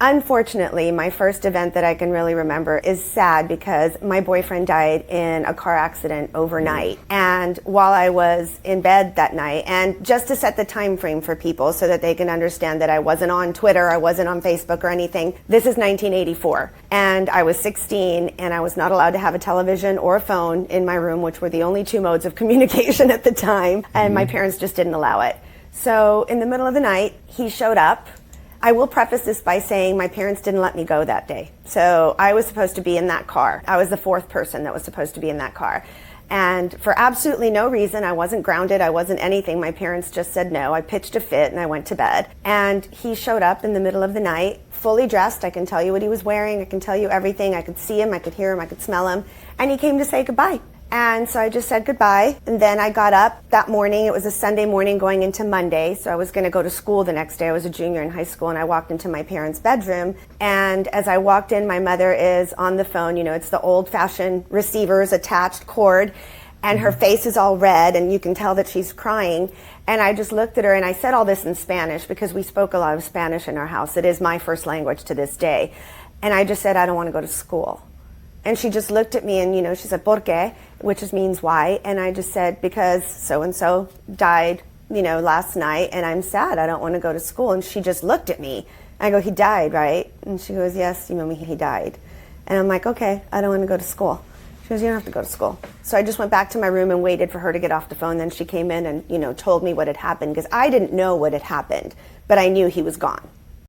Unfortunately, my first event that I can really remember is sad because my boyfriend died in a car accident overnight. And while I was in bed that night, and just to set the time frame for people so that they can understand that I wasn't on Twitter, I wasn't on Facebook or anything, this is 1984. And I was 16 and I was not allowed to have a television or a phone in my room, which were the only two modes of communication at the time. And my parents just didn't allow it. So in the middle of the night, he showed up. I will preface this by saying my parents didn't let me go that day. So I was supposed to be in that car. I was the fourth person that was supposed to be in that car. And for absolutely no reason, I wasn't grounded, I wasn't anything. My parents just said no. I pitched a fit and I went to bed. And he showed up in the middle of the night, fully dressed. I can tell you what he was wearing. I can tell you everything. I could see him, I could hear him, I could smell him. And he came to say goodbye. And so I just said goodbye. And then I got up that morning. It was a Sunday morning going into Monday. So I was going to go to school the next day. I was a junior in high school and I walked into my parents' bedroom. And as I walked in, my mother is on the phone. You know, it's the old fashioned receivers attached cord. And her face is all red and you can tell that she's crying. And I just looked at her and I said all this in Spanish because we spoke a lot of Spanish in our house. It is my first language to this day. And I just said, I don't want to go to school. And she just looked at me and, you know, she said, ¿Por qué? Which just means why. And I just said, because so-and-so died, you know, last night and I'm sad. I don't want to go to school. And she just looked at me. I go, he died, right? And she goes, yes, you know, he died. And I'm like, okay, I don't want to go to school. She goes, you don't have to go to school. So I just went back to my room and waited for her to get off the phone. Then she came in and, you know, told me what had happened because I didn't know what had happened, but I knew he was gone.